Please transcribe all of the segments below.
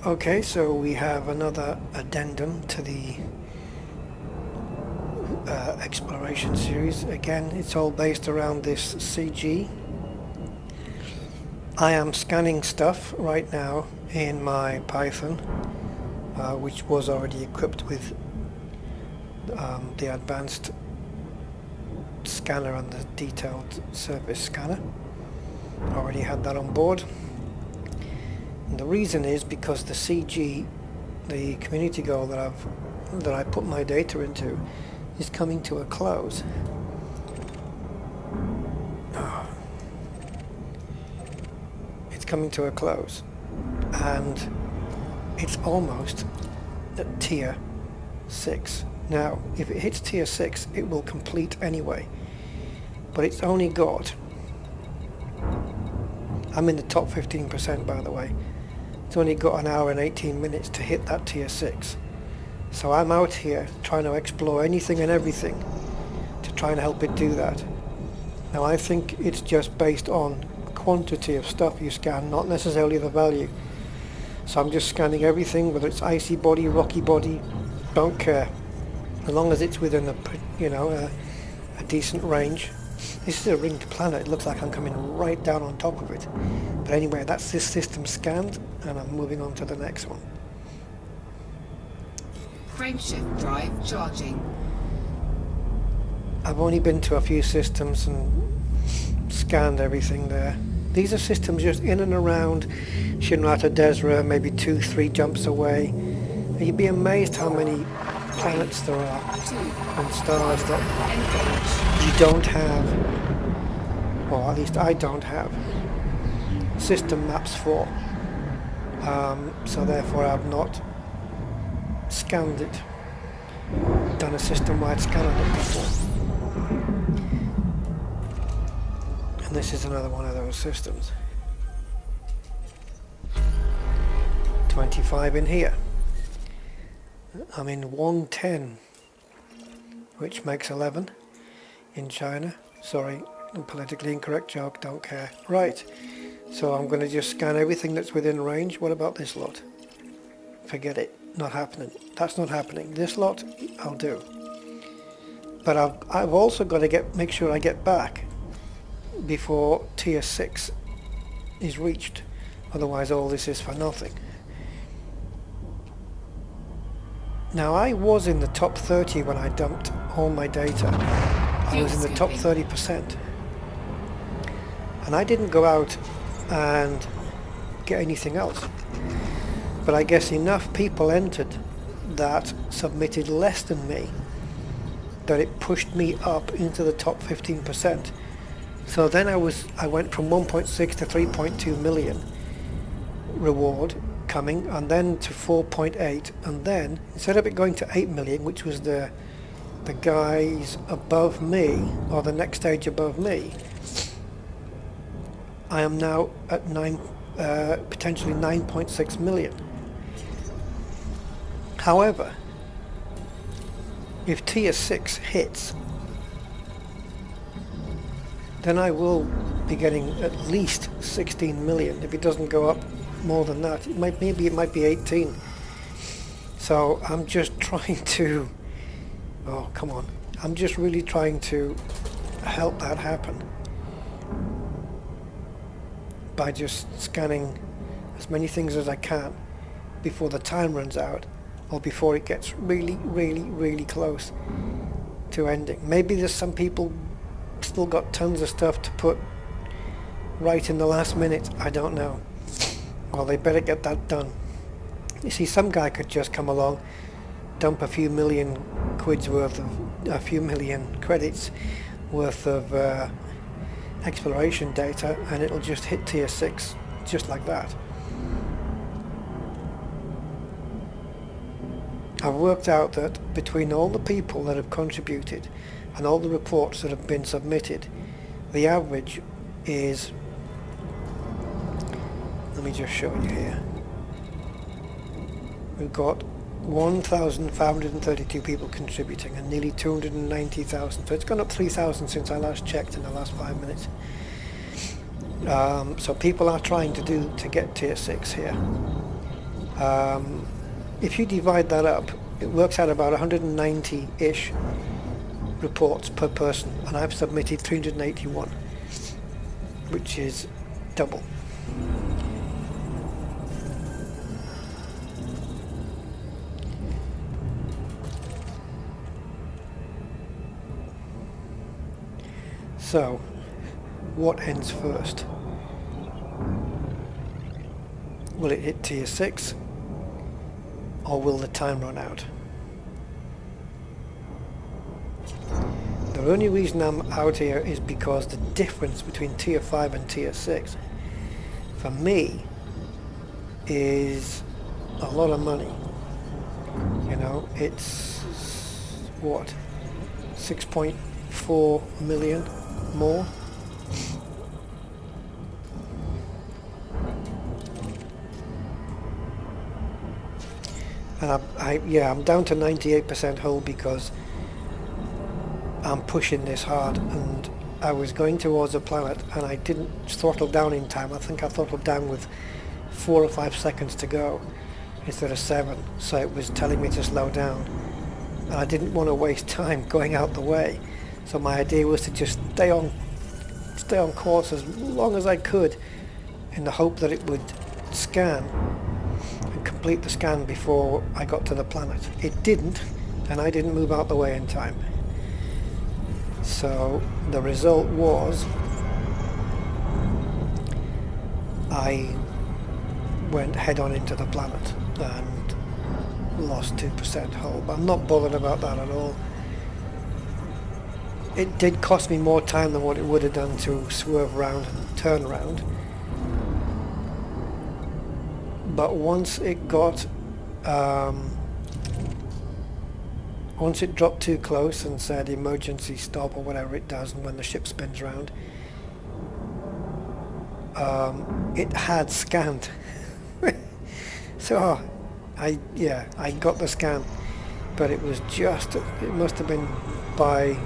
Okay, so we have another addendum to the exploration series. Again, it's all based around this CG. I am scanning stuff right now in my Python, which was already equipped with the advanced scanner and the detailed surface scanner. Already had that on board. And the reason is because the CG, the community goal that I put my data into, is coming to a close. It's coming to a close, and it's almost at tier 6. Now, if it hits tier 6, it will complete anyway, but it's only got, I'm in the top 15% by the way, it's only got an hour and 18 minutes to hit that tier 6. So I'm out here trying to explore anything and everything to try and help it do that. Now I think it's just based on quantity of stuff you scan, not necessarily the value. So I'm just scanning everything, whether it's icy body, rocky body, don't care. As long as it's within a decent range. This is a ringed planet. It looks like I'm coming right down on top of it. But anyway, that's this system scanned, and I'm moving on to the next one. Frameshift drive charging. I've only been to a few systems and scanned everything there. These are systems just in and around Shinrata Desra, maybe 2-3 jumps away. And you'd be amazed how many planets there are and stars that you don't have, or at least I don't have, system maps for. So therefore I've not scanned it, done a system-wide scan on it before. And this is another one of those systems. 25 in here. I'm in 110, which makes 11 in China. Sorry, politically incorrect joke, don't care. Right, so I'm going to just scan everything that's within range. What about this lot? Forget it, not happening. That's not happening. This lot, I'll do. But I've also got to make sure I get back before tier 6 is reached. Otherwise all this is for nothing. Now I was in the top 30 when I dumped all my data. I was in the top 30%. And I didn't go out and get anything else. But I guess enough people entered that submitted less than me that it pushed me up into the top 15%. So then I went from 1.6 to 3.2 million reward coming, and then to 4.8, and then instead of it going to 8 million, which was the guys above me, or the next stage above me, I am now at potentially 9.6 million. However, if tier 6 hits, then I will be getting at least 16 million. If it doesn't go up more than that, maybe it might be 18. So I'm just trying to, oh come on, I'm just really trying to help that happen by just scanning as many things as I can before the time runs out, or before it gets really, really, really close to ending. Maybe there's some people still got tons of stuff to put right in the last minute, I don't know. Well, they better get that done. You see, some guy could just come along, dump a few million quid's worth of, a few million credits worth of exploration data, and it'll just hit tier 6 just like that. I've worked out that between all the people that have contributed and all the reports that have been submitted, the average is, let me just show you here. We've got 1,532 people contributing and nearly 290,000. So it's gone up 3,000 since I last checked in the last 5 minutes. So people are trying to get tier 6 here. If you divide that up, it works out about 190-ish reports per person, and I've submitted 381, which is double. So, what ends first? Will it hit tier 6? Or will the time run out? The only reason I'm out here is because the difference between tier 5 and tier 6 for me is a lot of money. You know, it's what, 6.4 million more. And I'm down to 98% hull because I'm pushing this hard, and I was going towards a planet and I didn't throttle down in time. I think I throttled down with 4 or 5 seconds to go instead of 7, so it was telling me to slow down, and I didn't want to waste time going out the way, so my idea was to just stay on course as long as I could in the hope that it would scan and complete the scan before I got to the planet. It didn't, and I didn't move out the way in time. So the result was I went head on into the planet and lost 2% hull, but I'm not bothered about that at all. It did cost me more time than what it would have done to swerve around and turn around. But once it got, once it dropped too close and said emergency stop or whatever it does, and when the ship spins around, it had scanned. So I got the scan, but it was just, it must have been by,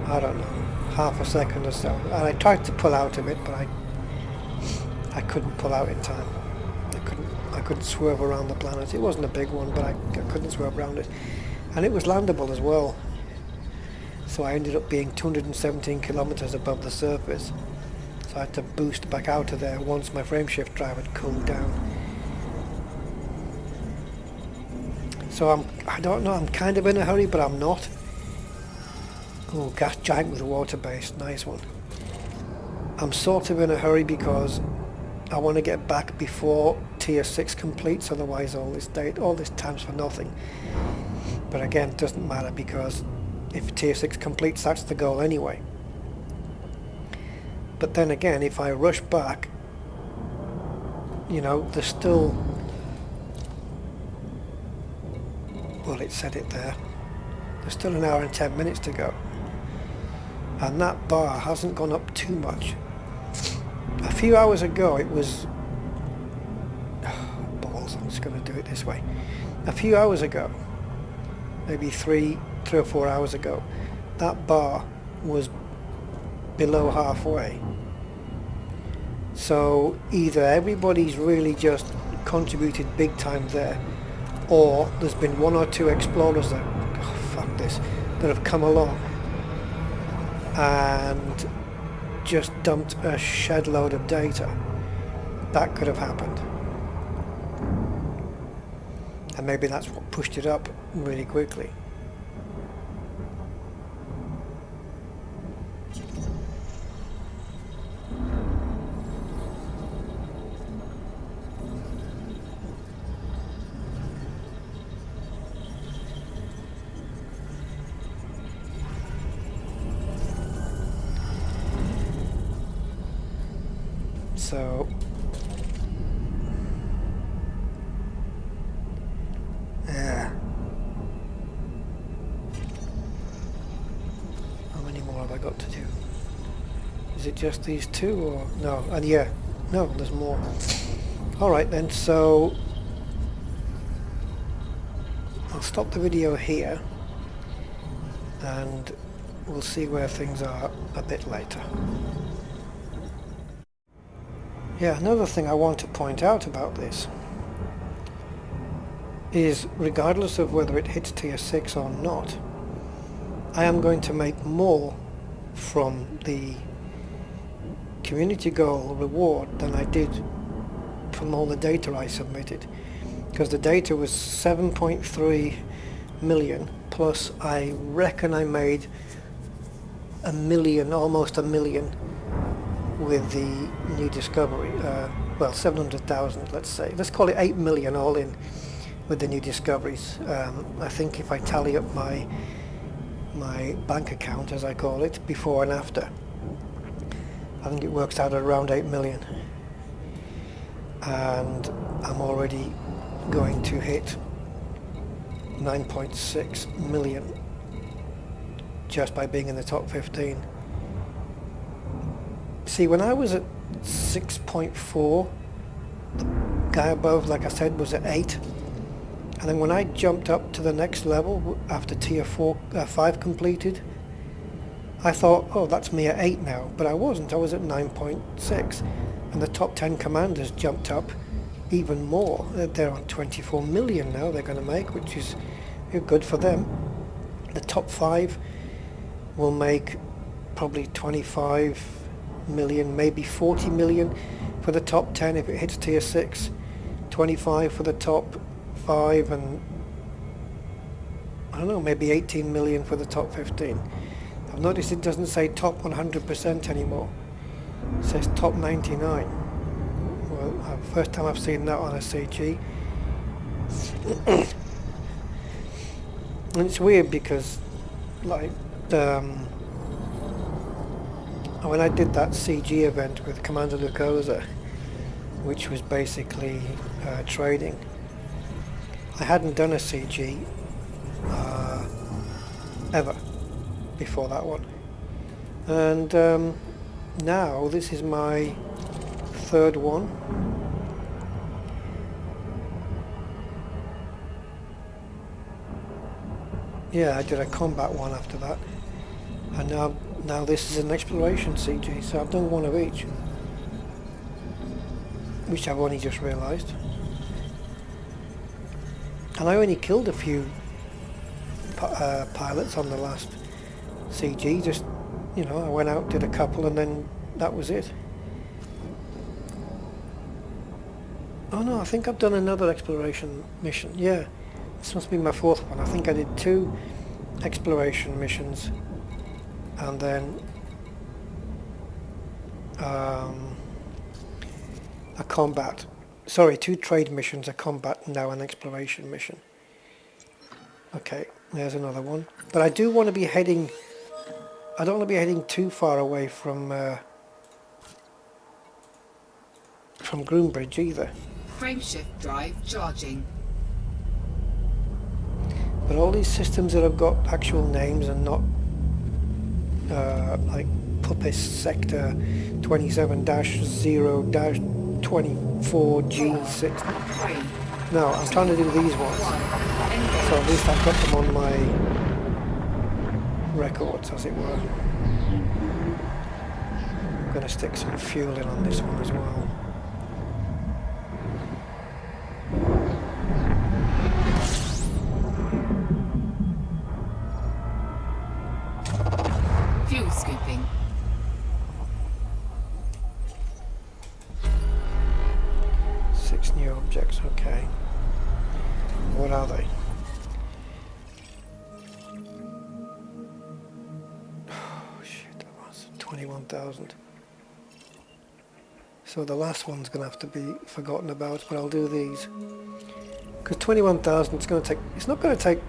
I don't know, half a second or so. And I tried to pull out of it, but I couldn't pull out in time. I couldn't swerve around the planet. It wasn't a big one, but I couldn't swerve around it. And it was landable as well. So I ended up being 217 kilometers above the surface. So I had to boost back out of there once my frameshift drive had cooled down. So I don't know, I'm kind of in a hurry, but I'm not. Oh, gas giant with a water base, nice one. I'm sort of in a hurry because I want to get back before tier 6 completes, otherwise all this time's for nothing. But again, it doesn't matter because if tier 6 completes, that's the goal anyway. But then again, if I rush back, you know, there's still, well, it said it there, there's still an hour and 10 minutes to go. And that bar hasn't gone up too much. A few hours ago it was, balls, I'm just going to do it this way. A few hours ago, maybe three or 4 hours ago, that bar was below halfway. So either everybody's really just contributed big time there, or there's been 1 or 2 explorers that, that have come along and just dumped a shed load of data. That could have happened. And maybe that's what pushed it up really quickly. So yeah, how many more have I got to do? Is it just these 2 or no? And yeah, no, there's more. Alright then, so I'll stop the video here and we'll see where things are a bit later. Yeah, another thing I want to point out about this is regardless of whether it hits tier 6 or not, I am going to make more from the community goal reward than I did from all the data I submitted, because the data was 7.3 million plus I reckon I made a million, almost a million with the new discovery, well 700,000 let's say, let's call it 8 million all in with the new discoveries. I think if I tally up my bank account, as I call it, before and after, I think it works out at around 8 million, and I'm already going to hit 9.6 million just by being in the top 15. See, when I was at 6.4, the guy above, like I said, was at 8, and then when I jumped up to the next level after tier 5 completed, I thought, oh, that's me at 8 now, but I wasn't. I was at 9.6, and the top 10 commanders jumped up even more. They're on 24 million now they're going to make, which is good for them. The top 5 will make probably 25 million, maybe 40 million for the top 10 if it hits tier 6, 25 for the top 5, and I don't know, maybe 18 million for the top 15. I've noticed it doesn't say top 100% anymore. It says top 99. Well, first time I've seen that on a CG. And it's weird because, like, when I did that CG event with Commander Lukoza, which was basically trading, I hadn't done a CG ever before that one, and now this is my third one. Yeah, I did a combat one after that, and now this is an exploration CG, so I've done one of each, which I've only just realised. And I only killed a few pilots on the last CG, just, you know, I went out, did a couple, and then that was it. Oh no, I think I've done another exploration mission. Yeah, this must be my fourth one. I think I did 2 exploration missions and then a combat. Sorry, 2 trade missions, a combat, and now an exploration mission. Okay, there's another one. But I do want to be heading... I don't want to be heading too far away from Groombridge either. Frameshift drive charging. But all these systems that have got actual names and not like Puppis Sector 27-0-24G6. No, I'm trying to do these ones. So at least I've got them on my records, as it were. I'm going to stick some fuel in on this one as well. Fuel scooping. Six new objects, okay. What are they? Oh shit, that was 21,000. So the last one's going to have to be forgotten about, but I'll do these. Because 21,000, it's going to take... It's not going to take...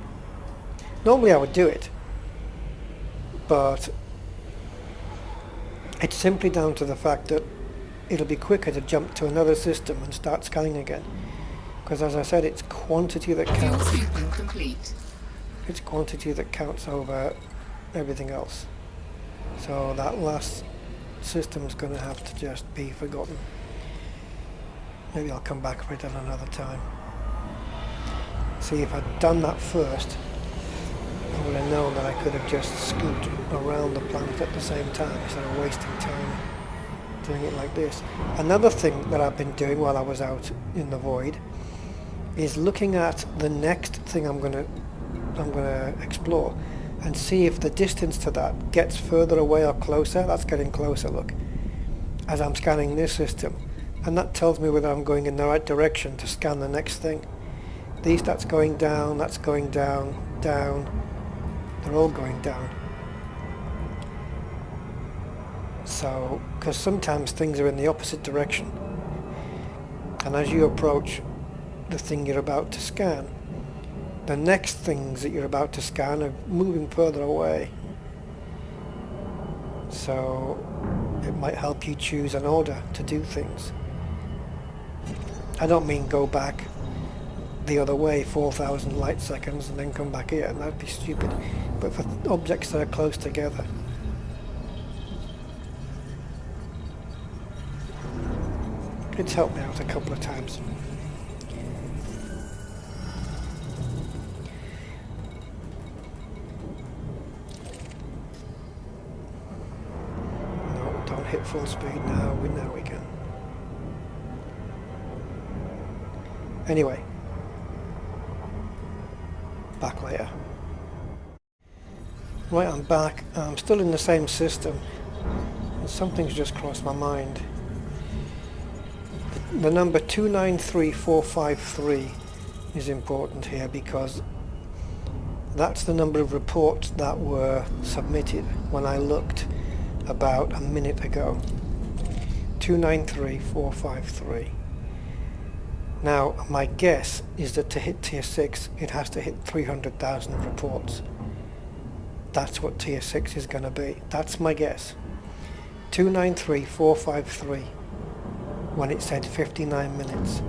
Normally I would do it, but it's simply down to the fact that it'll be quicker to jump to another system and start scanning again. Because as I said, it's quantity that Fuel counts. scooping complete. It's quantity that counts over everything else. So that last system's going to have to just be forgotten. Maybe I'll come back for it at another time. See, if I'd done that first, I would have known that I could have just scooped around the planet at the same time instead of wasting time doing it like this. Another thing that I've been doing while I was out in the void is looking at the next thing I'm gonna explore and see if the distance to that gets further away or closer. That's getting closer, look, as I'm scanning this system, and that tells me whether I'm going in the right direction to scan the next thing. That's going down, that's going down, down, they're all going down. So, because sometimes things are in the opposite direction, and as you approach the thing you're about to scan, the next things that you're about to scan are moving further away. So it might help you choose an order to do things. I don't mean go back the other way 4,000 light seconds and then come back here, and that'd be stupid. But for objects that are close together. It's helped me out a couple of times. No, don't hit full speed now. Now we can. Anyway, back later. Right, I'm back. I'm still in the same system, and something's just crossed my mind. The number 293453 is important here because that's the number of reports that were submitted when I looked about a minute ago. 293453. Now, my guess is that to hit tier 6 it has to hit 300,000 reports. That's what tier 6 is going to be. That's my guess. 293453. When it said 59 minutes.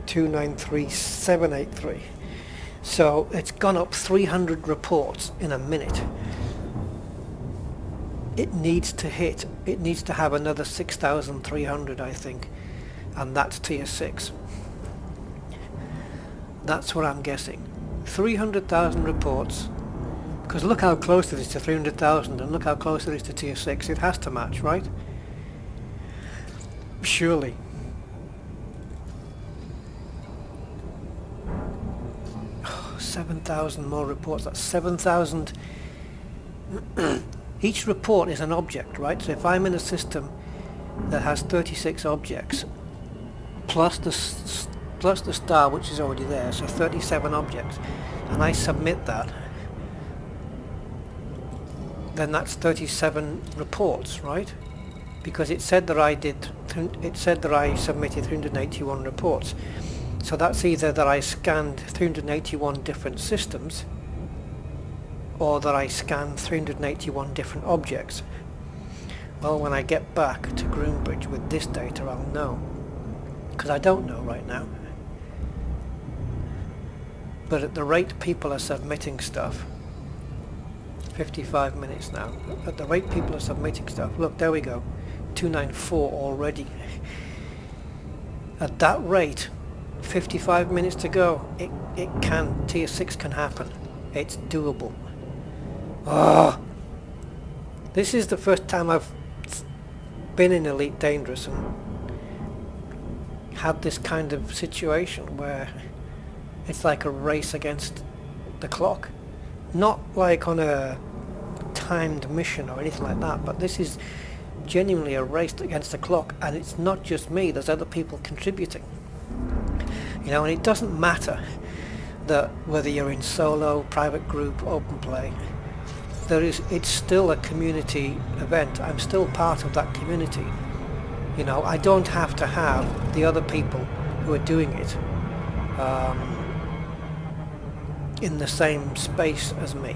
293783. So it's gone up 300 reports in a minute. It needs to have another 6,300, I think, and that's tier 6. That's what I'm guessing. 300,000 reports, because look how close it is to 300,000 and look how close it is to tier 6. It has to match, right? Surely. Oh, 7,000 more reports. That's 7,000. Each report is an object, right? So if I'm in a system that has 36 objects, plus the star, which is already there, so 37 objects, and I submit that, then that's 37 reports, right? Because it said that I submitted 381 reports. So that's either that I scanned 381 different systems, or that I scanned 381 different objects. Well, when I get back to Groombridge with this data, I'll know. Because I don't know right now. But at the rate people are submitting stuff, 55 minutes now, at the rate people are submitting stuff, look, there we go. 294 already. At that rate, 55 minutes to go, tier 6 can happen. It's doable. This is the first time I've been in Elite Dangerous and had this kind of situation where it's like a race against the clock. Not like on a timed mission or anything like that, but this is genuinely a race against the clock, and it's not just me, there's other people contributing. You know, and it doesn't matter that whether you're in solo, private group, open play, it's still a community event. I'm still part of that community. You know, I don't have to have the other people who are doing it in the same space as me.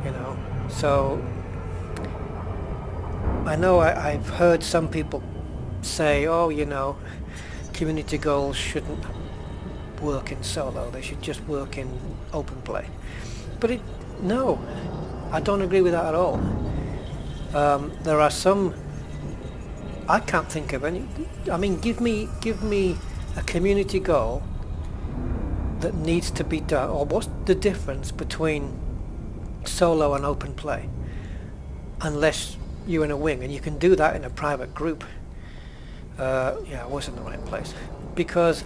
You know, so I know I've heard some people say, oh, you know, community goals shouldn't work in solo, they should just work in open play. But no, I don't agree with that at all. There are some, I can't think of any. I mean, give me a community goal that needs to be done, or what's the difference between solo and open play, unless you're in a wing, and you can do that in a private group. Yeah, I was in the right place. Because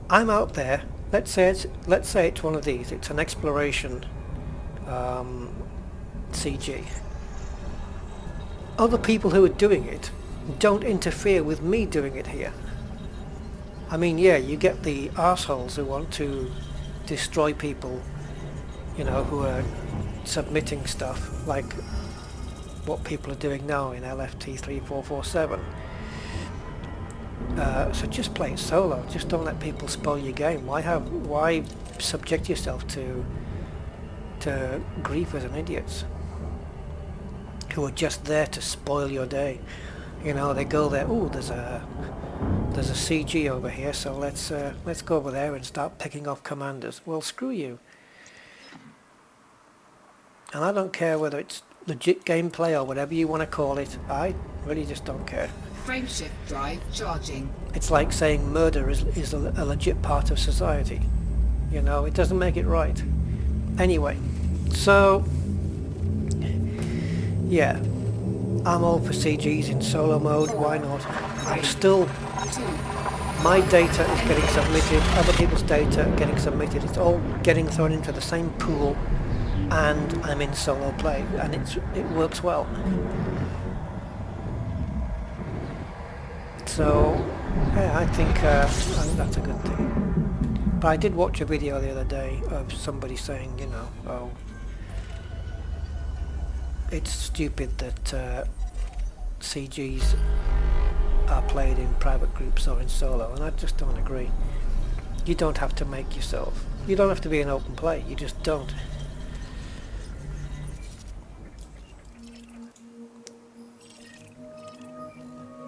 I'm out there, let's say it's one of these, it's an exploration CG. Other people who are doing it don't interfere with me doing it here. I mean, yeah, you get the arseholes who want to destroy people, you know, who are submitting stuff, like what people are doing now in LFT 3447. So just play it solo. Just don't let people spoil your game. Why subject yourself to griefers and idiots who are just there to spoil your day? You know, they go there. Oh, there's a CG over here, so let's go over there and start picking off commanders. Well, screw you. And I don't care whether it's legit gameplay or whatever you want to call it. I really just don't care. Frameshift drive charging. It's like saying murder is a legit part of society. You know, it doesn't make it right. Anyway, so yeah, I'm all for CGs in solo mode. Why not? I'm still, 2. my data is getting submitted, other people's data are getting submitted. It's all getting thrown into the same pool, and I'm in solo play, and it works well. So yeah, I think that's a good thing. But I did watch a video the other day of somebody saying, you know, oh, it's stupid that CGs are played in private groups or in solo, and I just don't agree. You don't have to make yourself. You don't have to be an open play. You just don't.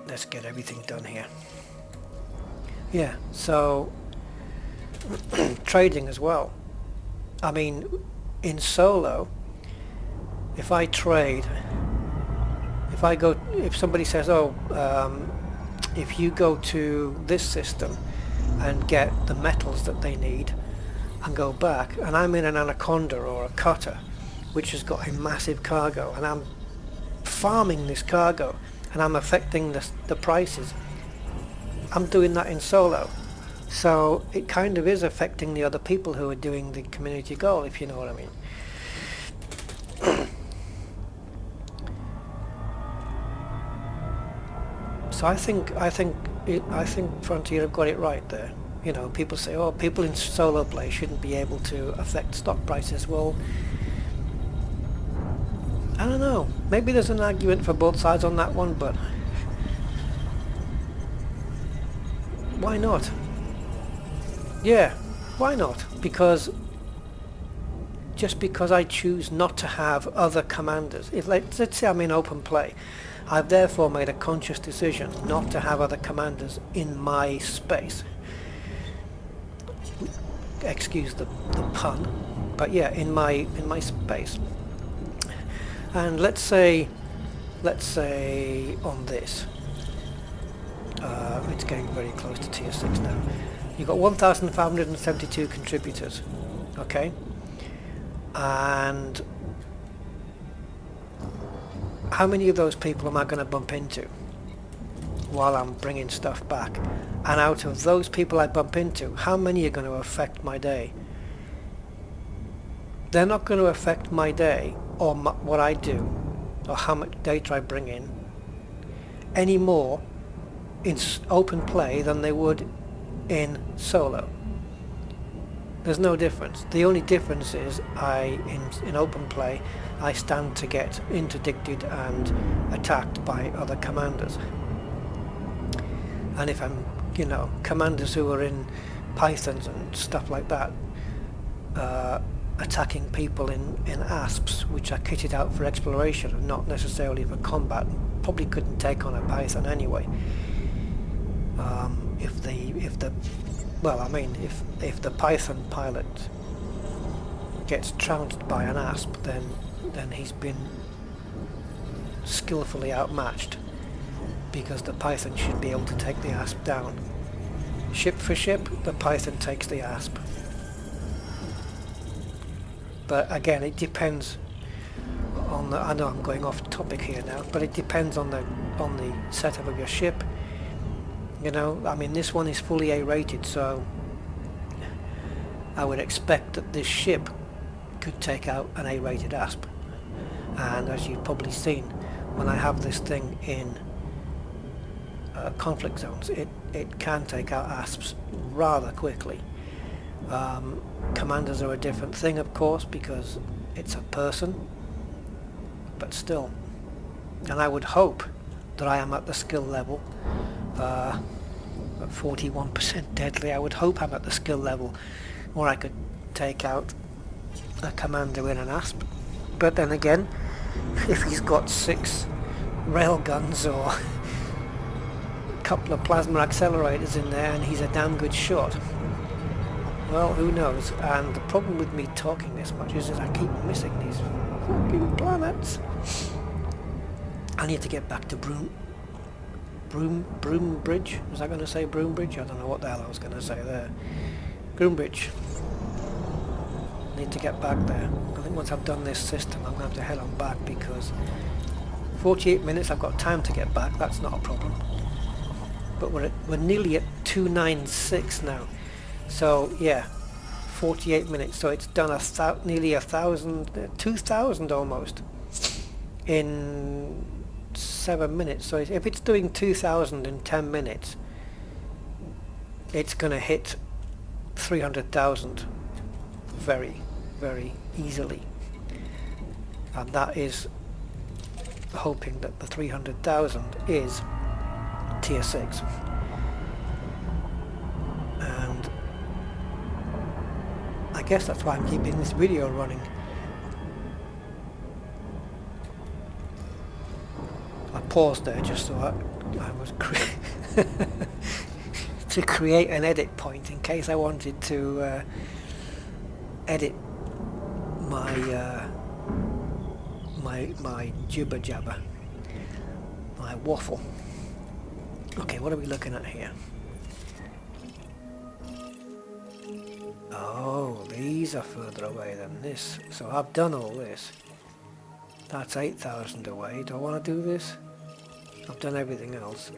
Let's get everything done here. Yeah, so trading as well. I mean, in solo, if I trade, if somebody says, oh, if you go to this system and get the metals that they need and go back, and I'm in an Anaconda or a Cutter, which has got a massive cargo, and I'm farming this cargo, and I'm affecting the prices, I'm doing that in solo. So it kind of is affecting the other people who are doing the community goal, if you know what I mean. So I think Frontier have got it right there. You know, people say, oh, people in solo play shouldn't be able to affect stock prices. Well, I don't know. Maybe there's an argument for both sides on that one, but why not? Yeah, why not? Because just because I choose not to have other commanders, let's say I'm in open play, I've therefore made a conscious decision not to have other commanders in my space. Excuse the pun, but yeah, in my space. And let's say on this, it's getting very close to tier 6 now. You've got 1,572 contributors, okay? And how many of those people am I going to bump into while I'm bringing stuff back? And out of those people I bump into, how many are going to affect my day? They're not going to affect my day or what I do or how much data I bring in any more in open play than they would in solo. There's no difference. The only difference is in open play I stand to get interdicted and attacked by other commanders. And if I'm, you know, commanders who are in Pythons and stuff like that, attacking people in ASPs, which are kitted out for exploration and not necessarily for combat, probably couldn't take on a Python anyway. If the Python pilot gets trounced by an ASP, then he's been skillfully outmatched, because the Python should be able to take the ASP down. Ship for ship, the Python takes the ASP. But again, it depends on on the. I know I'm going off topic here now, but it depends on the setup of your ship. You know, I mean, this one is fully A-rated, so I would expect that this ship could take out an A-rated ASP. And as you've probably seen, when I have this thing in conflict zones, it can take out ASPs rather quickly. Commanders are a different thing, of course, because it's a person, but still. And I would hope that I am at the skill level at 41% deadly. I would hope I'm at the skill level where I could take out a commander in an ASP. But then again, if he's got 6 railguns or a couple of plasma accelerators in there and he's a damn good shot, well, who knows? And the problem with me talking this much is that I keep missing these fucking planets. I need to get back to Broombridge. Was I going to say Broombridge? I don't know what the hell I was going to say there. Groombridge. Need to get back there. I think once I've done this system, I'm going to have to head on back, because 48 minutes, I've got time to get back. That's not a problem. But we're nearly at 296 now. So yeah, 48 minutes. So it's done nearly 1,000, 2,000 almost in 7 minutes. So if it's doing 2,000 in 10 minutes, it's going to hit 300,000 very, very easily. And that is hoping that the 300,000 is tier 6. And I guess that's why I'm keeping this video running. I paused there just so I was to create an edit point in case I wanted to edit my my jibber jabber, my waffle. Okay, what are we looking at here? Oh, these are further away than this. So I've done all this. That's 8,000 away. Do I want to do this? I've done everything else.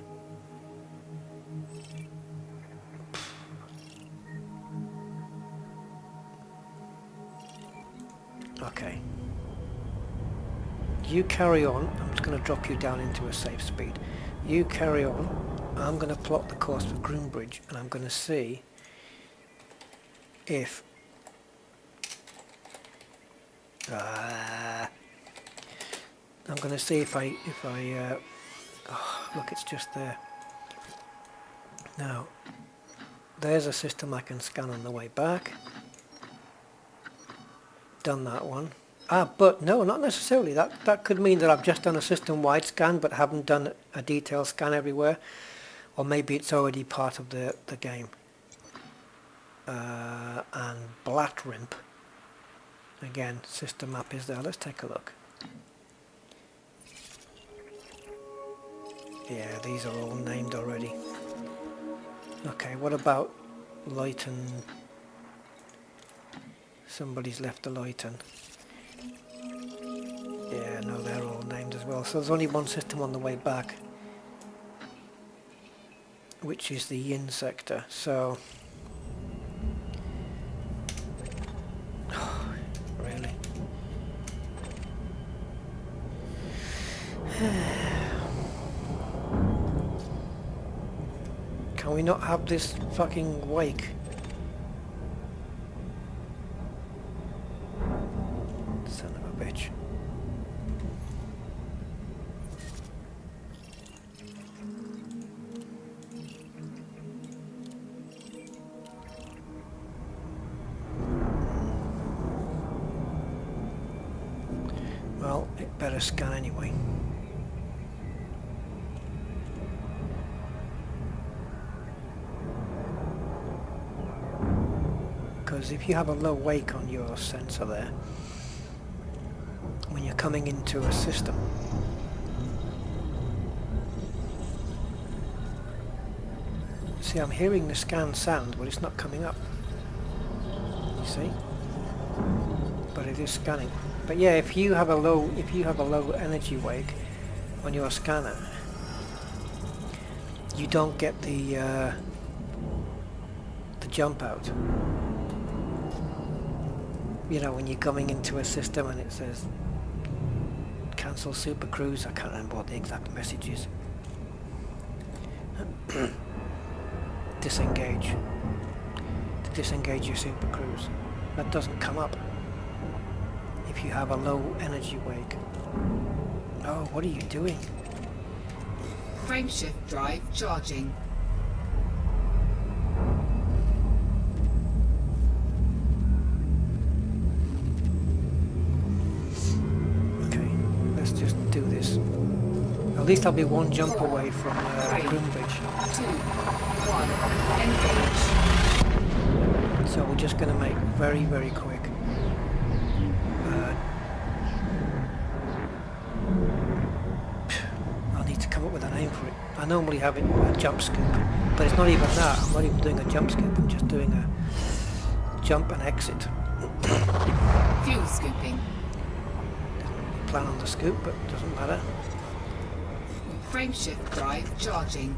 Okay. You carry on. I'm just going to drop you down into a safe speed. You carry on. I'm going to plot the course for Groombridge, and I'm going to see if I'm going to see if I oh, look, it's just there. Now there's a system I can scan on the way back. Done that one. But no, not necessarily. That could mean that I've just done a system-wide scan but haven't done a detailed scan everywhere, or maybe it's already part of the game. And Blatrimp, again, system map is there. Let's take a look. Yeah, these are all named already. Okay, what about Luyten? Somebody's left the Luyten. Yeah, no, they're all named as well. So there's only one system on the way back, which is the Yin sector. So, really? Can we not have this fucking wake? Son of a bitch. Well, it better scan anyway. Because if you have a low wake on your sensor there, when you're coming into a system, see, I'm hearing the scan sound, but it's not coming up. You see? But it is scanning. But yeah, if you have a low energy wake on your scanner, you don't get the jump out. You know, when you're coming into a system and it says cancel super cruise. I can't remember what the exact message is. Disengage. To disengage your super cruise. That doesn't come up if you have a low energy wake. Oh, what are you doing? Frameshift drive charging. Okay, let's just do this. At least I'll be one jump away from Groombridge. 2, 1, engage. So we're just going to make very, very quick. I need to come up with a name for it. I normally have it a jump scoop, but it's not even that. I'm not even doing a jump scoop. I'm just doing a jump and exit. Fuel scooping. Plan on the scoop, but it doesn't matter. Frameshift drive charging.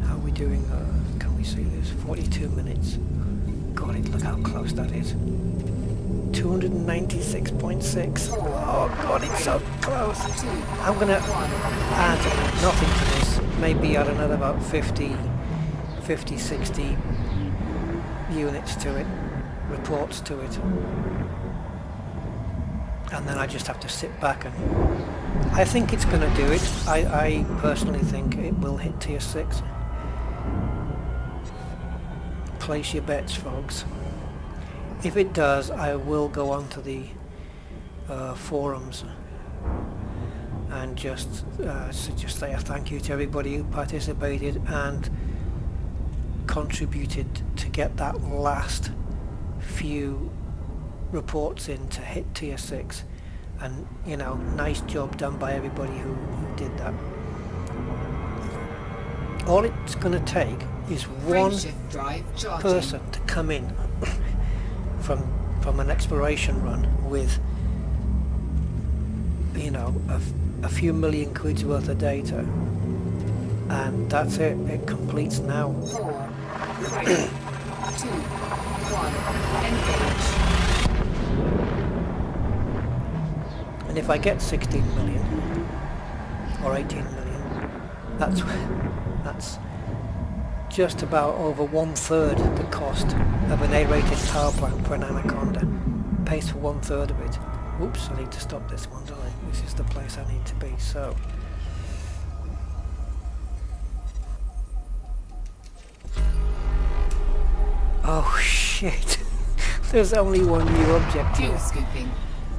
How are we doing? Can we see this? 42 minutes. God, look how close that is. 296.6. Oh God, it's so close. I'm gonna add nothing to this. Maybe add another about 50, 60 units to it, reports to it. And then I just have to sit back and... I think it's going to do it. I personally think it will hit tier 6. Place your bets, folks. If it does, I will go onto the forums and just say a thank you to everybody who participated and contributed to get that last few reports in to hit tier 6, and you know, nice job done by everybody who did that. All it's going to take is one person to come in from an exploration run with, you know, a few million quid's worth of data, and that's it. It completes now. 4, 3, 2, 1, engage. And if I get 16 million or 18 million, that's just about over 1/3 the cost of an A-rated power plant for an Anaconda. Pays for 1/3 of it. Oops, I need to stop this one, don't I? This is the place I need to be, so... Oh shit! There's only one new object here. Fuel scooping.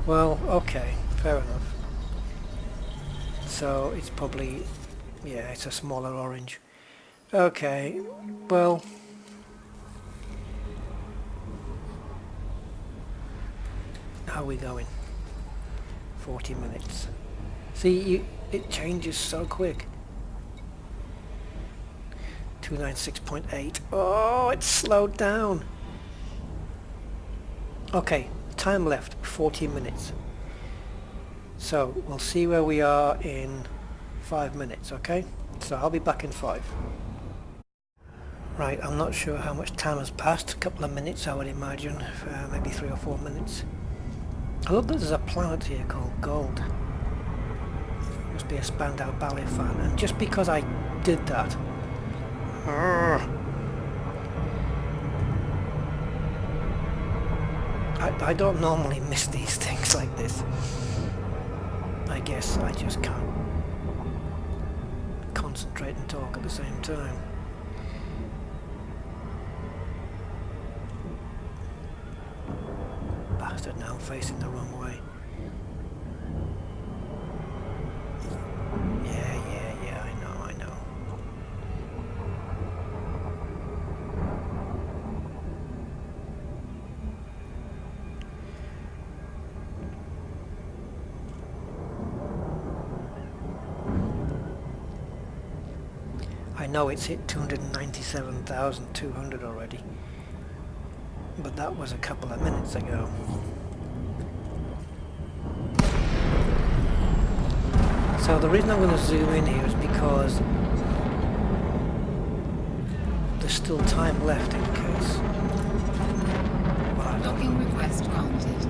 Well, okay, fair enough. So it's probably... yeah, it's a smaller orange. Okay, well... how are we going? 40 minutes. See, it changes so quick. 296.8. Oh, it's slowed down. Okay, time left, 40 minutes. So, we'll see where we are in 5 minutes, okay? So I'll be back in 5. Right, I'm not sure how much time has passed. A couple of minutes, I would imagine. Maybe 3 or 4 minutes. I love that there's a planet here called Gold. Must be a Spandau Ballet fan. And just because I did that... I don't normally miss these things like this. I guess I just can't concentrate and talk at the same time. Bastard, now I'm facing the wrong way. Yeah, I know. I know it's hit 297,200 already. but that was a couple of minutes ago. So the reason I'm going to zoom in here is because there's still time left in case. Well, I don't Docking know. request granted.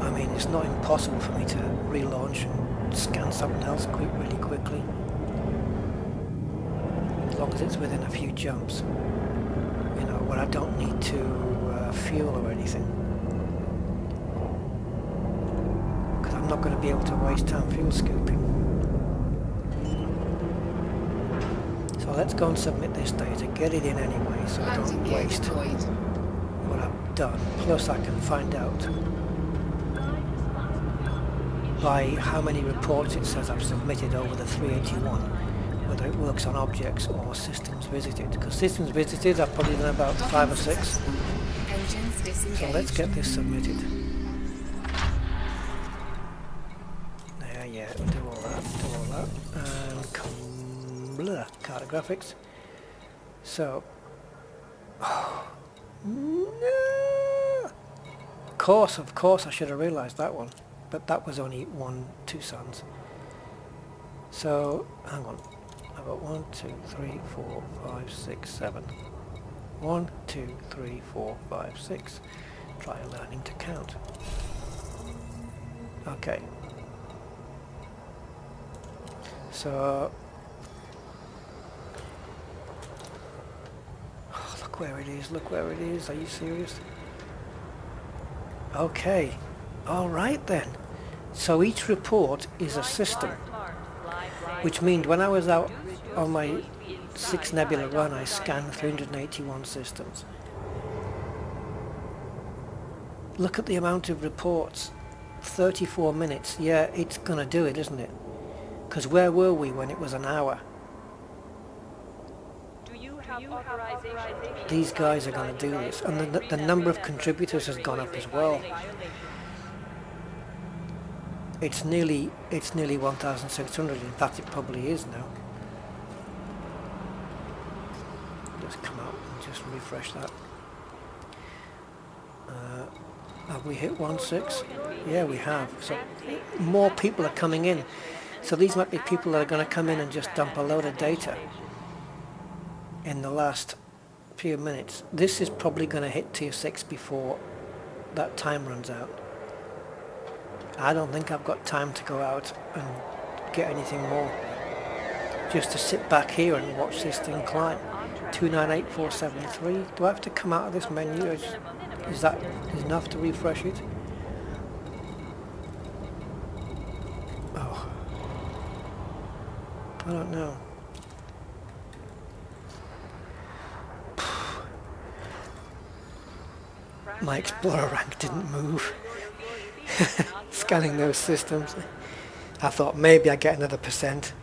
I mean, it's not impossible for me to relaunch and scan something else really quickly. As long as it's within a few jumps. You know, where I don't need to fuel or anything. Because I'm not going to be able to waste time fuel scooping. So let's go and submit this data, get it in anyway, so I Landing don't gear waste deployed. what I've done. Plus I can find out by how many reports it says I've submitted over the 381, whether it works on objects or systems visited. Because systems visited I've probably done about Docking 5 or 6. successful. Engines disengaged. So let's get this submitted. Yeah, do all that. And blur, cartographics. So, no. Of course I should have realised that one. But that was only 2 suns. So, hang on. I've got 1, 2, 3, 4, 5, 6, 7. 1, 2, 3, 4, 5, 6. Try learning to count. Okay. So, oh, look where it is, are you serious? Okay, alright then. So each report is a system, which means when I was out on my 6 nebula run I scanned 381 systems. Look at the amount of reports, 34 minutes, yeah, it's gonna do it, isn't it? Because where were we when it was an hour? These guys are going to do this, and the number of contributors has gone up as well. It's nearly 1,600. In fact, it probably is now. Just come out and just refresh that. Have we hit 1.6? Yeah, we have. So more people are coming in. So these might be people that are going to come in and just dump a load of data in the last few minutes. This is probably going to hit tier 6 before that time runs out. I don't think I've got time to go out and get anything more. Just to sit back here and watch this thing climb. 298473. Do I have to come out of this menu? Is that enough to refresh it? Oh. I don't know. My Explorer rank didn't move. Scanning those systems. I thought maybe I get another %.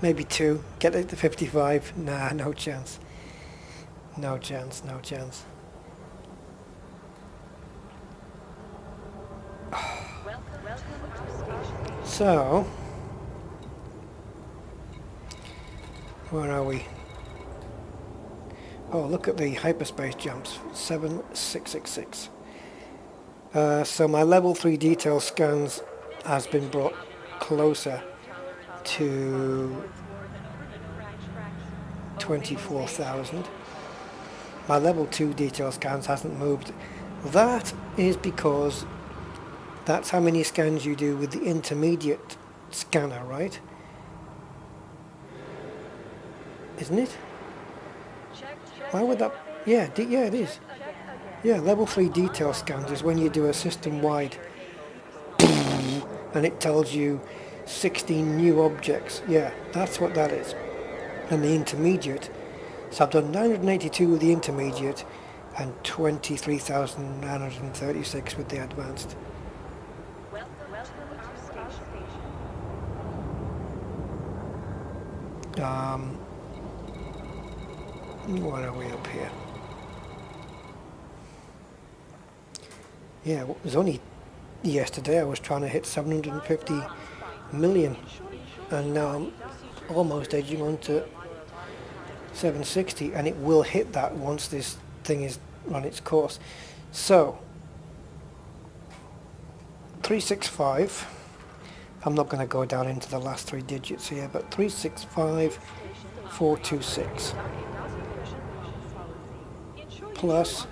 Maybe 2. Get it to 55. Nah, no chance. No chance. So, where are we? Oh, look at the hyperspace jumps. 7666. So my level 3 detail scans has been brought closer to 24,000. My level 2 detail scans hasn't moved. That is because that's how many scans you do with the intermediate scanner, right? Isn't it? Why would that... Yeah, yeah, it is. Yeah, level 3 detail scans is when you do a system-wide and it tells you 16 new objects. Yeah, that's what that is. And the intermediate, so I've done 982 with the intermediate and 23,936 with the advanced. What are we up here? Yeah, it was only yesterday I was trying to hit 750 million and now I'm almost edging on to 760, and it will hit that once this thing is on its course. So 365, I'm not going to go down into the last three digits here, but 365 426 plus,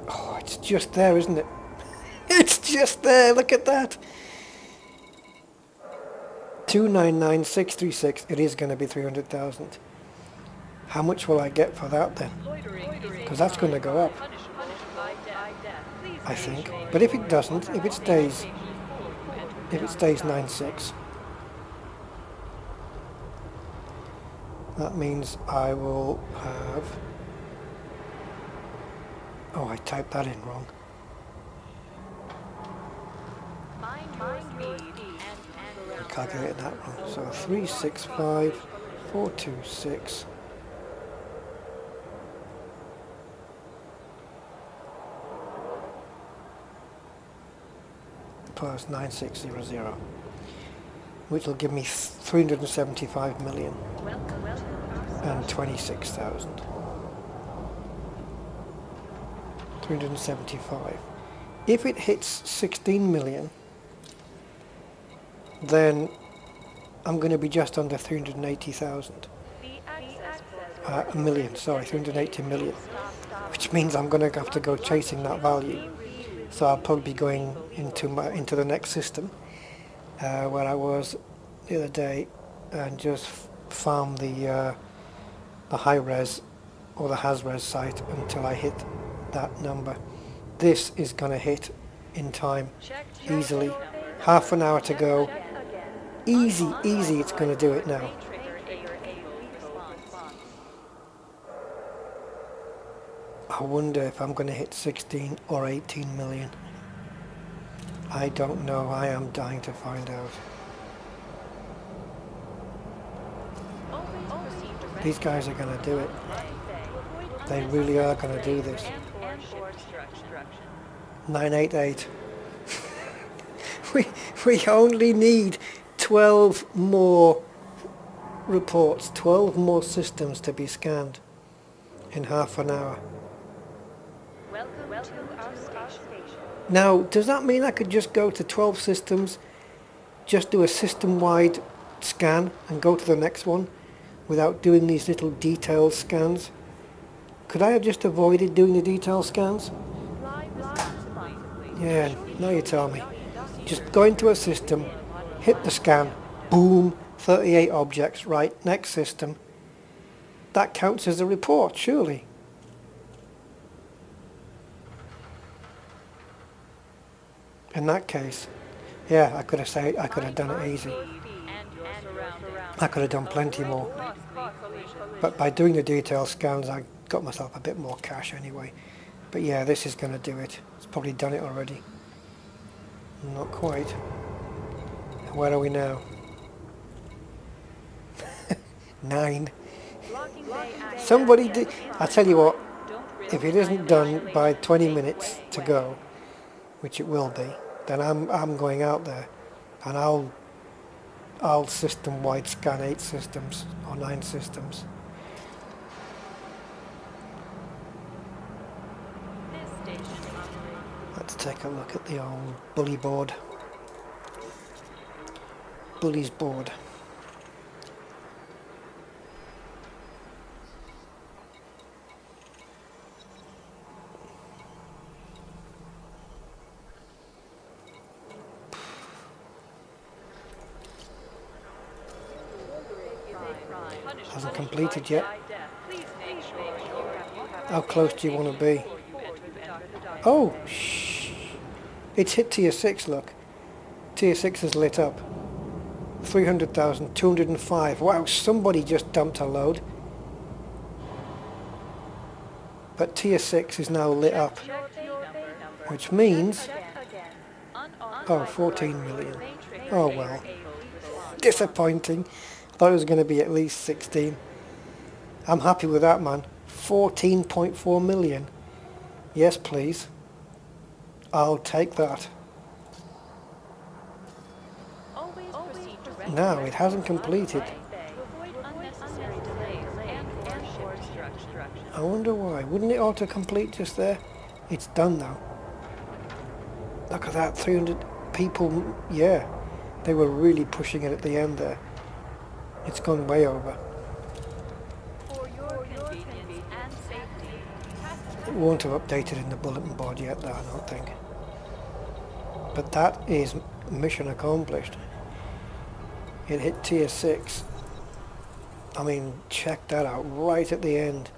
oh, it's just there, isn't it? It's just there, look at that. 299,636, it is going to be 300,000. How much will I get for that then? Because that's going to go up, I think. But if it doesn't, if it stays 96, that means I will have, oh, I typed that in wrong. I calculated that wrong. So 365 426 plus 9600, which will give me 375 million and 26,000. 375. If it hits 16 million, then I'm going to be just under 380,000. A million, sorry, 380 million. Which means I'm going to have to go chasing that value. So I'll probably be going into the next system, where I was the other day, and just farm the high res or the has-res site until I hit that number. This is going to hit in time, easily. Half an hour to go. Easy, it's going to do it now. I wonder if I'm going to hit 16 or 18 million. I don't know. I am dying to find out. These guys are going to do it. They really are going to do this. 988. We only need 12 more reports, 12 more systems to be scanned in half an hour. Now, does that mean I could just go to 12 systems, just do a system-wide scan and go to the next one without doing these little detailed scans? Could I have just avoided doing the detailed scans? Yeah, now you tell me. Just go into a system, hit the scan, boom, 38 objects, right, next system. That counts as a report, surely. In that case, yeah, I could have done it easy. I could have done plenty more. But by doing the detailed scans, I got myself a bit more cash anyway. But yeah, this is going to do it. It's probably done it already. Not quite. Where are we now? 9. Somebody did. I tell you what, if it isn't done by 20 minutes to go, which it will be, then I'm going out there, and I'll system-wide scan 8 systems or 9 systems. Let's take a look at the old bully board. Bully's board. Hasn't completed yet. How close do you want to be? Oh, shh. It's hit tier 6, look. Tier 6 is lit up. 300,000, 205. Wow, somebody just dumped a load. But tier 6 is now lit up. Which means... oh, 14 million. Oh well. Disappointing. Thought it was going to be at least 16. I'm happy with that, man. 14.4 million. Yes, please. I'll take that. Now it hasn't completed. I wonder why. Wouldn't it auto-complete just there? It's done now. Look at that, 300 people. Yeah, they were really pushing it at the end there. It's gone way over. It won't have updated in the bulletin board yet though, I don't think. But that is mission accomplished. It hit tier 6. I mean, check that out, right at the end.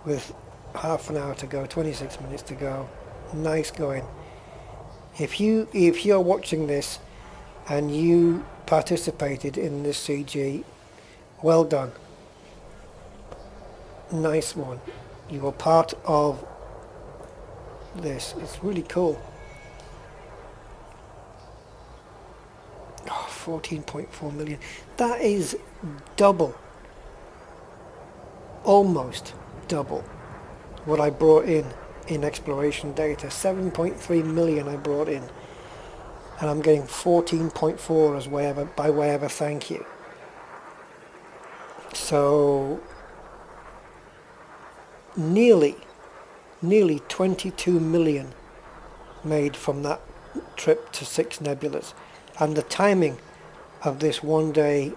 With half an hour to go, 26 minutes to go. Nice going. If you're watching this and you participated in this CG, well done. Nice one. You were part of this. It's really cool. Oh, 14.4 million. That is double. Almost double what I brought in exploration data. 7.3 million I brought in, and I'm getting 14.4 as by way of a thank you. So nearly 22 million made from that trip to 6 nebulas, and the timing of this one-day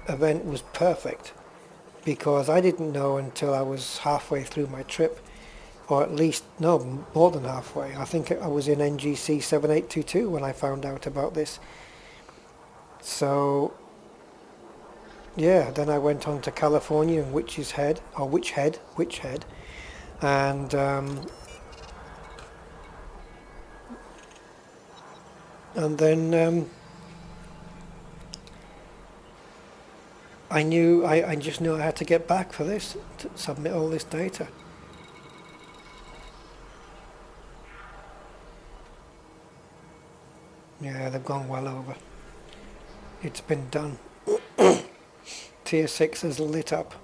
event was perfect, because I didn't know until I was halfway through my trip, or at least, no, more than halfway. I think I was in NGC 7822 when I found out about this. So, yeah, then I went on to California and Witch Head, and then I just knew I had to get back for this, to submit all this data. Yeah, they've gone well over. It's been done. Tier 6 is lit up.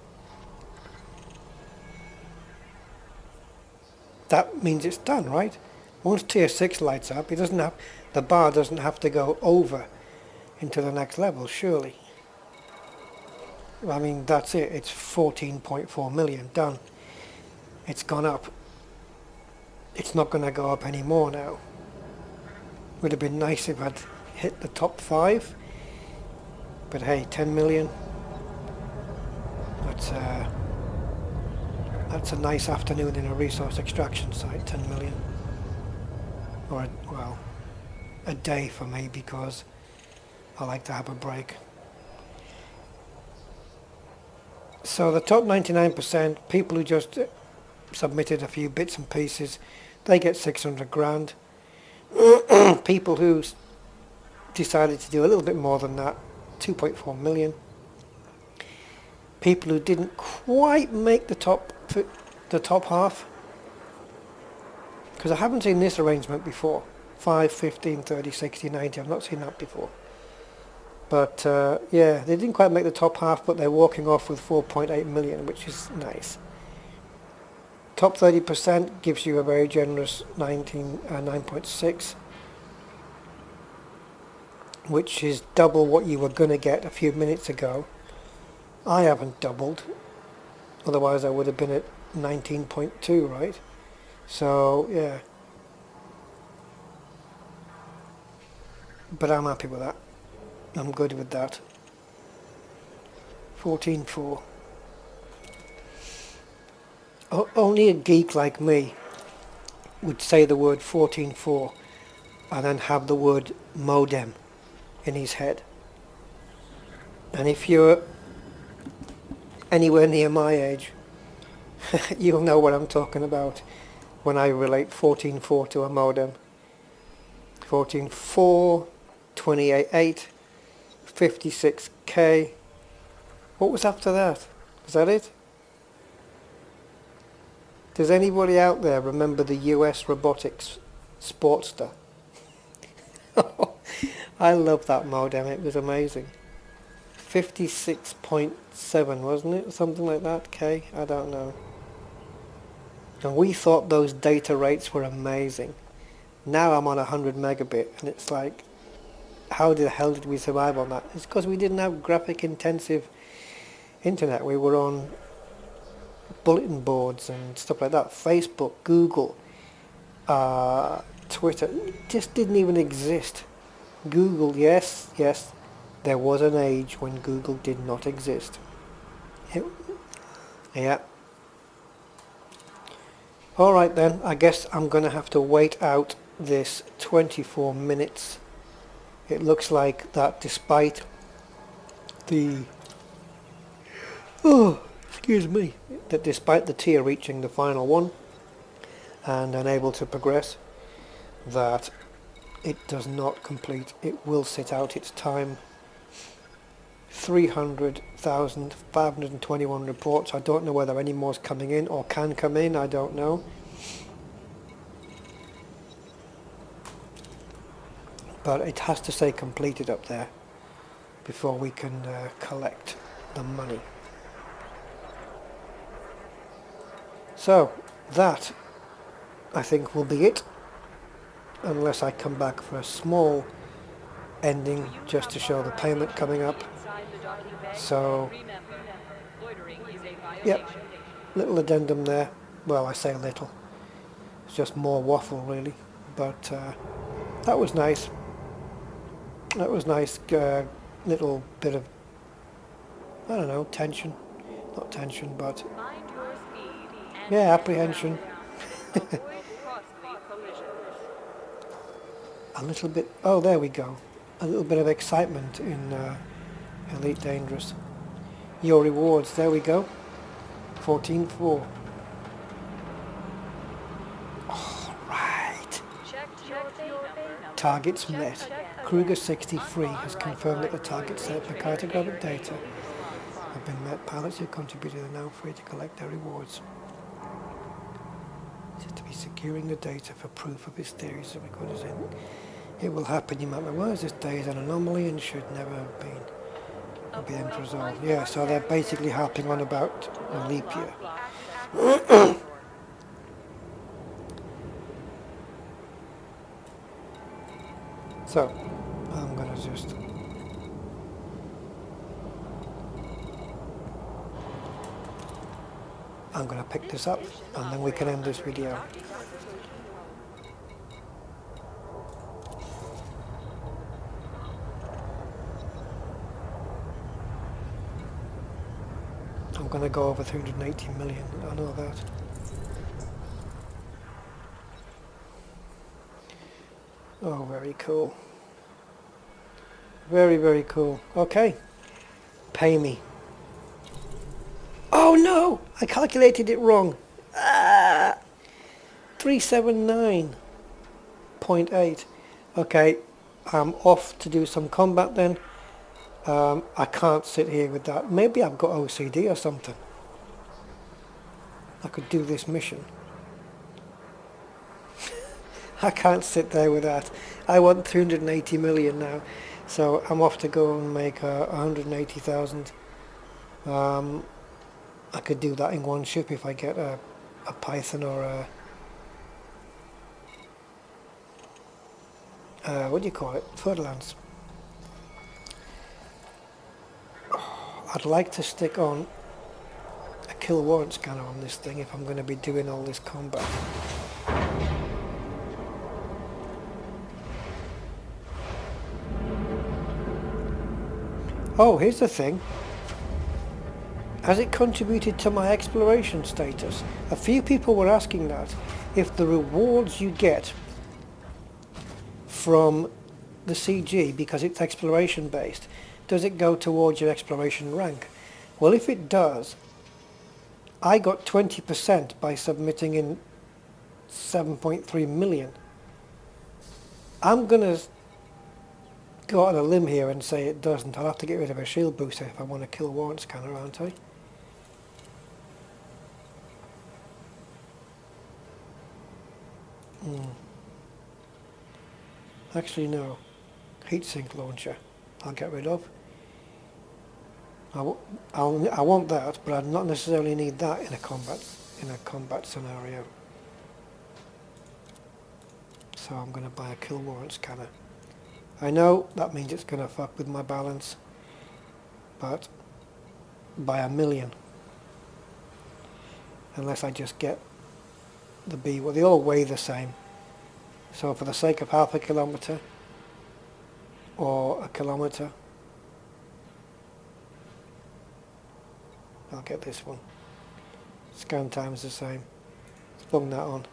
That means it's done, right? Once tier 6 lights up, the bar doesn't have to go over into the next level, surely. I mean, that's it. It's 14.4 million done. It's gone up. It's not going to go up anymore now. Would have been nice if I'd hit the top 5. But hey, 10 million. That's a nice afternoon in a resource extraction site, 10 million. Or, a day for me, because I like to have a break. So the top 99%, people who just submitted a few bits and pieces, they get 600 grand. People who decided to do a little bit more than that, 2.4 million. People who didn't quite make the top half, because I haven't seen this arrangement before. 5, 15, 30, 60, 90, I've not seen that before. But yeah, they didn't quite make the top half, but they're walking off with 4.8 million, which is nice. Top 30% gives you a very generous 9.6, which is double what you were going to get a few minutes ago. I haven't doubled, otherwise I would have been at 19.2, right? So, yeah. But I'm happy with that. I'm good with that. 14.4. Only a geek like me would say the word 14.4 and then have the word modem in his head. And if you're anywhere near my age, you'll know what I'm talking about when I relate 14.4 to a modem. 14.4, 28.8, 56k. What was after that? Was that it? Does anybody out there remember the US Robotics Sportster? I love that modem, it was amazing. 56.7, wasn't it? Something like that, K? I don't know. And we thought those data rates were amazing. Now I'm on 100 megabit and it's like how the hell did we survive on that? It's because we didn't have graphic intensive internet. We were on bulletin boards and stuff like that. Facebook, Google, Twitter, just didn't even exist. Google, yes, there was an age when Google did not exist. Yeah. Alright then, I guess I'm going to have to wait out this 24 minutes. It looks like that despite the... Oh, excuse me. That despite the tier reaching the final one and unable to progress, that it does not complete. It will sit out its time. 300,521 reports. I don't know whether any more is coming in or can come in. I don't know. But it has to say completed up there before we can collect the money. So that, I think, will be it, unless I come back for a small ending just to show the payment coming up. So, yep, little addendum there. Well, I say little. It's just more waffle, really. But that was nice. That was nice. Little bit of, I don't know, tension. Not tension, but yeah, apprehension. A little bit. Oh, there we go. A little bit of excitement in Elite Dangerous. Your rewards. There we go. 14.4. All right. Targets met. Kruger 63 has confirmed that the targets set for cartographic data have been met. Pilots who contributed are now free to collect their rewards. Said to be securing the data for proof of his theories of recorders in. It will happen, you might be aware, this day is an anomaly and should never have been able to resolve. Yeah, so they're basically harping on about a leap year. So, I'm going to just... I'm going to pick this up and then we can end this video. I'm going to go over 380 million, I know that. Oh, very cool. Very, very cool. Okay. Pay me. Oh no! I calculated it wrong. 379.8. Okay, I'm off to do some combat then. I can't sit here with that. Maybe I've got OCD or something. I could do this mission. I can't sit there with that. I want 380 million now. So I'm off to go and make 180,000. I could do that in one ship if I get a Python or a... what do you call it? Fer-de-Lance. I'd like to stick on a kill warrant scanner on this thing if I'm going to be doing all this combat. Oh, here's the thing. Has it contributed to my exploration status? A few people were asking that. If the rewards you get from the CG, because it's exploration based, does it go towards your exploration rank? Well, if it does, I got 20% by submitting in 7.3 million. I'm going to go out on a limb here and say it doesn't. I'll have to get rid of a shield booster if I want to kill warrant scanner, aren't I? Actually, no. Heatsink launcher I'll get rid of. I want that, but I'd not necessarily need that in a combat scenario. So I'm going to buy a kill warrant scanner. I know that means it's going to fuck with my balance, but by a million. Unless I just get the B, well, they all weigh the same. So for the sake of half a kilometre or a kilometre, I'll get this one. Scan time is the same. Let's bung that on.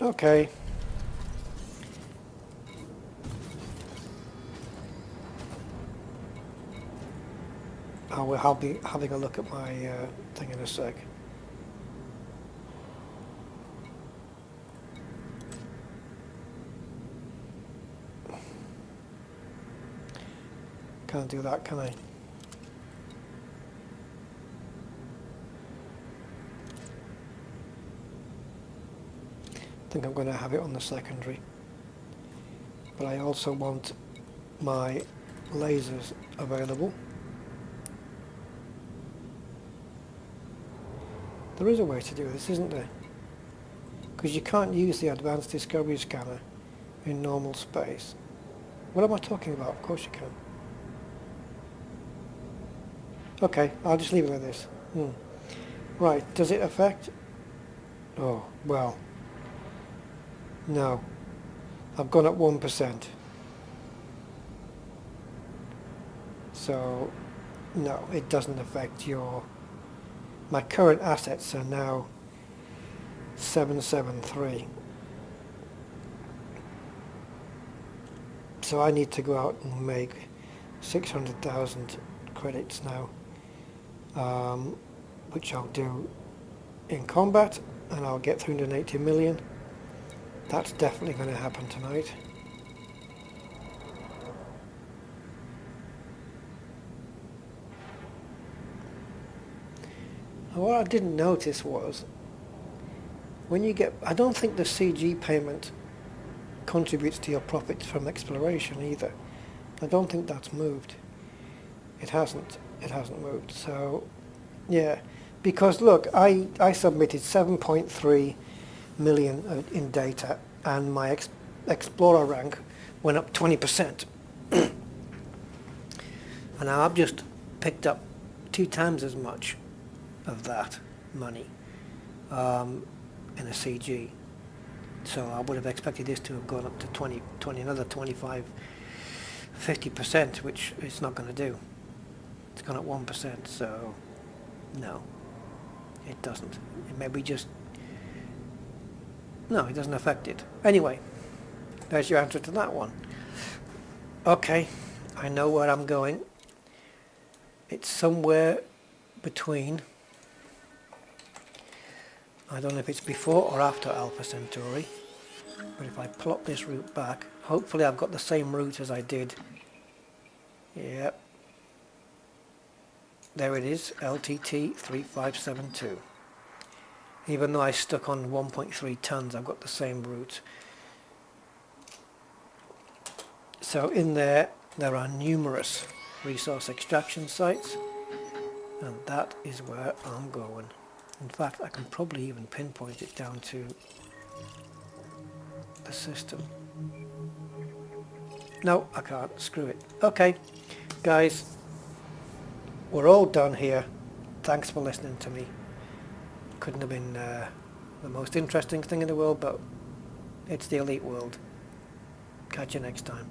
Okay. I'll be having a look at my thing in a sec. Can't do that, can I? I think I'm going to have it on the secondary. But I also want my lasers available. There is a way to do this, isn't there? Because you can't use the Advanced Discovery Scanner in normal space. What am I talking about? Of course you can. Okay, I'll just leave it like this. Right, does it affect? Oh, well. No. I've gone up 1%. So, no, it doesn't affect your... My current assets are now 773. So I need to go out and make 600,000 credits now, which I'll do in combat, and I'll get 380 million. That's definitely going to happen tonight. And what I didn't notice was, when you get, I don't think the CG payment contributes to your profits from exploration either. I don't think that's moved. It hasn't moved. So, yeah, because look, I submitted 7.3 million in data, and my explorer rank went up 20%. And now I've just picked up 2 times as much of that money in a CG. So I would have expected this to have gone up to 20 another 25, 50%, which it's not going to do. It's gone up 1%, so no, it doesn't. It maybe just, no, it doesn't affect it. Anyway, there's your answer to that one. Okay, I know where I'm going. It's somewhere between, I don't know if it's before or after Alpha Centauri, but if I plot this route back, hopefully I've got the same route as I did. Yep. There it is, LTT 3572. Even though I stuck on 1.3 tons, I've got the same route. So in there are numerous resource extraction sites, and that is where I'm going. In fact, I can probably even pinpoint it down to the system. No, I can't. Screw it. Okay, guys, we're all done here. Thanks for listening to me. Couldn't have been the most interesting thing in the world, but it's the elite world. Catch you next time.